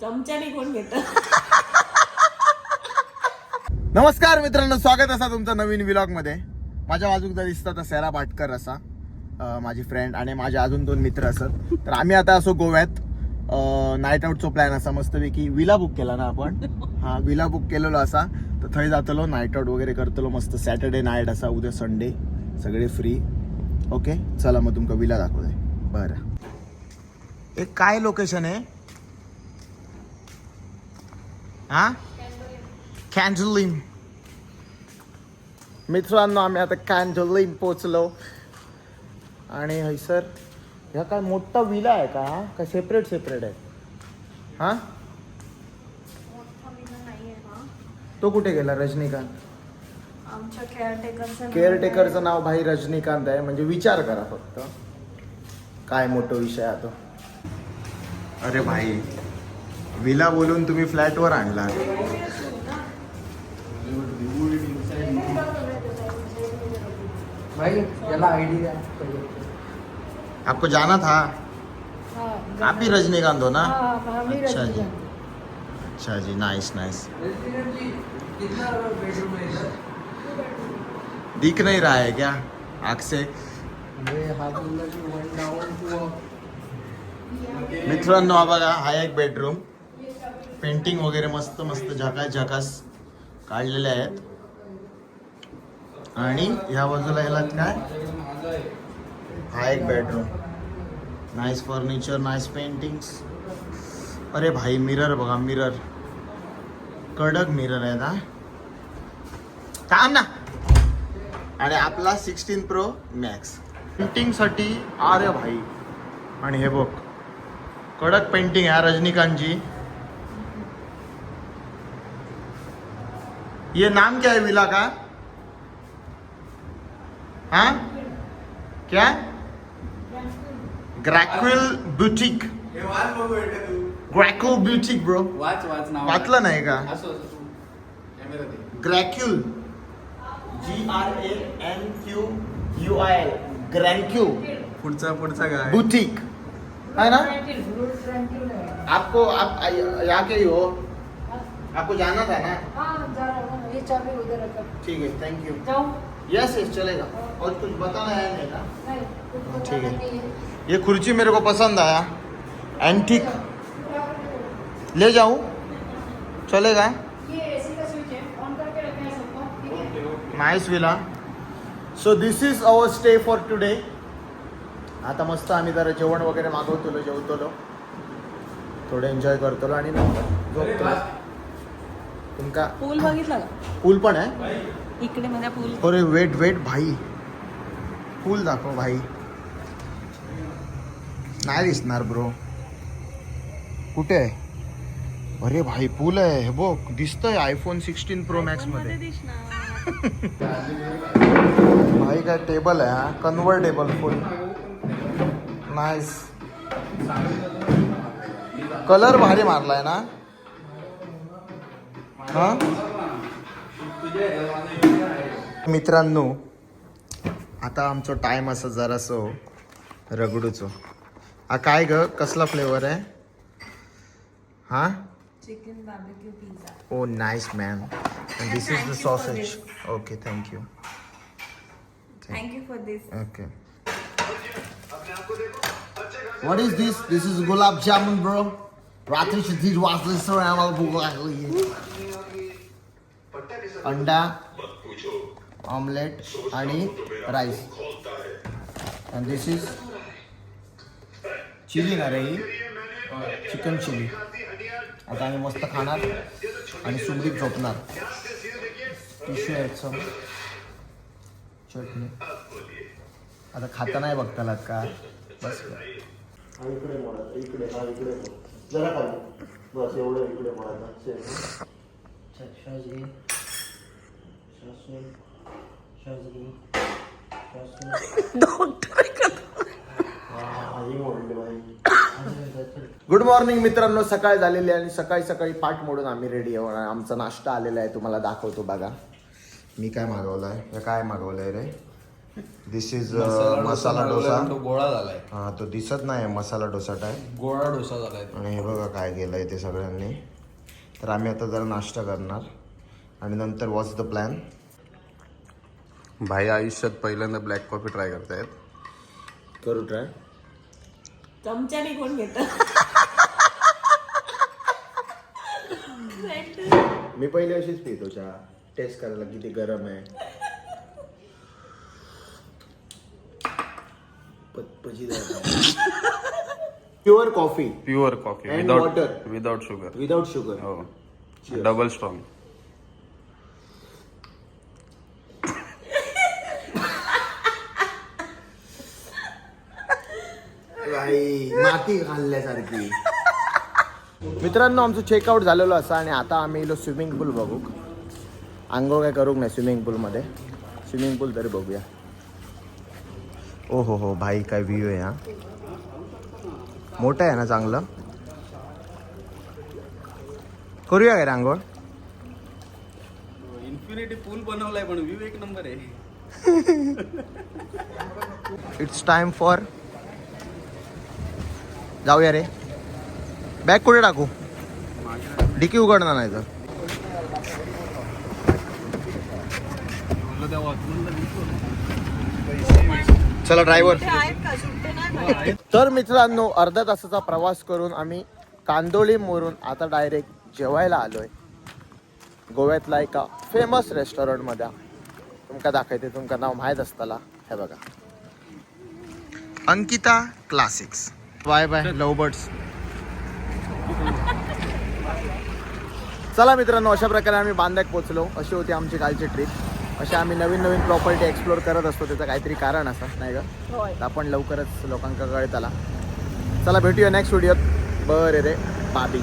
चमच्याने कोण घेत. नमस्कार मित्रांनो, स्वागत असा तुमचं नवीन व्लॉग मध्ये. माझ्या बाजूला दिसतात सैरा भाटकर असा माझी फ्रेंड आणि माझे अजून 2 मित्र असत. तर आम्ही आता असो गोव्यात. नाईट आउटचा प्लॅन असा मस्तपैकी विला बुक केला ना आपण. हा विला बुक केलेलो असा. तर थंय जातलो, नाईट आउट वगैरे करतलो मस्त. सॅटर्डे नाईट असा, उद्या संडे, सगळे फ्री. ओके चला मग तुमका विला दाखवते. बरं हे काय लोकेशन आहे हा? कॅन्जलिन. मित्रांनो आम्ही आता कॅन्जलिन पोचलो आणि हैसर ह्या काय मोठा विला आहे का? काय सेपरेट आहे हा? तो कुठे गेला? रजनीकांत. आमच्या केअरटेकरचं नाव भाई रजनीकांत आहे. म्हणजे विचार करा फक्त काय मोठा विषय आहे तो. अरे भाई विला बोलून तुम्ही फ्लॅटवर आणला. भाई याला आयडिया आपको जाना था? आप ही रजनीकांत हो ना? अच्छा जी, अच्छा जी, नाइस नाइस. दिख नहीं रहा है क्या आँख से? मित्रांनो हा बघा, हा एक बेडरूम. पेंटिंग वगैरे मस्त मस्त झकास काढलेले आहेत. आणि ह्या बाजूला ह्याला काय, हा एक bedroom. Nice furniture, nice paintings. अरे भाई मिरर बघा, मिरर कडक मिरर आहे ना. थांब ना. आणि आपला 16 Pro Max पेंटिंग साठी. अरे भाई आणि हे बघ कडक पेंटिंग है रजनीकांत जी. ये नाम क्या है विला का? हाँ क्या? ग्रॅक्विल बुटीक. ग्रॅक्विल बुटीक ब्रो. वाचलं नाही का? ग्रॅक्युल GRANQUIL ग्रॅक्यू पुढचा काय बुटीक है ना. आपको आप यहाँ के ही हो? आपको जाना था ना? ठीक है, थैंक यू. यस यस चलेगा. और कुछ बताना है नहीं ना? ठीक है. ये कुर्सी मेरे को पसंद आया, एंटीक. ले जाऊं? चलेगा? Nice villa. So this is our stay for today. आता मस्त आम्ही जरा जेवण वगैरे मागवतो, जेवतो, थोडं एन्जॉय करतो आणि नंतर झोपतो. तुमका पूल बघितला का? पूल पण आहे इकडे माझ्या पूल. अरे वेट भाई, पूल दाखव भाई. नाही दिसणार ब्रो. कुठे आहे? अरे भाई पूल आहे हे बघ, दिसतंय iPhone 16 Pro Max मध्ये. भाई काय टेबल आहे हा, कन्व्हर्टेबल फुल. नाइस. कलर भारी मारलाय ना हा. मित्रांनो आता आमचं टाइम असं जरासं रगडूचो. हा काय ग, कसला फ्लेवर आहे हा? Chicken barbecue pizza. Oh nice man. This is the sausage. Okay thank you. Thank you for this. Okay. What is this? This is gulab jamun bro. रात्रीची 1:30 वाजले सर आम्हाला भूक लागली. अंडा ऑमलेट आणि rice. And this is chilli ना रे, ही चिकन चिली. आता आम्ही मस्त खाणार आणि सुगडीत झोपणार. टिश्यू यायचं, चटणी. आता खाता नाही बघता लाग का बस. इकडे मोडा, इकडे हा इकडे जरा खाली बस एवढं. इकडे मोडायचं. गुड मॉर्निंग मित्रांनो. सकाळ झालेली आणि सकाळी पाठ मोडून आम्ही रेडी आहोत. आमचा नाश्ता आलेला आहे, तुम्हाला दाखवतो बघा. मी काय मागवलं आहे, काय मागवलं आहे रे. दिस इज मसाला डोसा. तो गोळा झालाय, हा तो दिसत नाही मसाला डोसा टाईप. गोळा डोसा झालाय. आणि हे बघा काय केलंय ते सगळ्यांनी. तर आम्ही आता जरा नाश्ता करणार आणि नंतर वॉच द प्लॅन. भाई आयुष्यात पहिल्यांदा ब्लॅक कॉफी ट्राय करतायत. करू ट्राय. चमच्याने कोण घेत मी पहिले अशीच पितो चहा, टेस्ट करायला किती गरम आहे. Pure coffee pure coffee And water. Without sugar. Without sugar. हो, Cheers. Double strong. माती खाल्ल्यासारखी. मित्रांनो आमचं चेकआउट झालेलं असं आणि आता आम्ही इलो स्विमिंग पूल बघू. आंघोळ काय करूक नाही स्विमिंग पूलमध्ये. स्विमिंग पूल तरी बघूया. ओ हो भाई काय व्ह्यू आहे हा. मोठं आहे ना चांगलं. करूया काय रे आंघोळ. इन्फिनिटी पूल बनवलाय पण व्ह्यू एक नंबर आहे. इट्स टाइम फॉर जाऊया रे. बॅग कुठे टाकू. डिकी उघडणार नाही तर. चला ड्रायव्हर. आहेत का सुट्टे नाही तर मित्रांनो अर्धा तासाचा प्रवास करून आम्ही कांदोळी मोरून आता डायरेक्ट जेवायला आलोय गोव्यातला एका फेमस रेस्टॉरंटमध्ये. तुमका दाखवते, तुमका नाव माहीत असताला. हे बघा अंकिता क्लासिक्स. बाय बाय लव बर्ड्स. चला मित्रांनो अशा प्रकारे आम्ही बांद्याक पोचलो. अशी होती आमची कालची ट्रिप. अशा आम्ही नवीन नवीन प्रॉपर्टी एक्सप्लोर करत असतो. त्याचं काहीतरी कारण असं नाही का. होय. तर आपण लवकरच लोकांका कळत आला. चला भेटूया नेक्स्ट व्हिडिओत. बरे रे बाबी.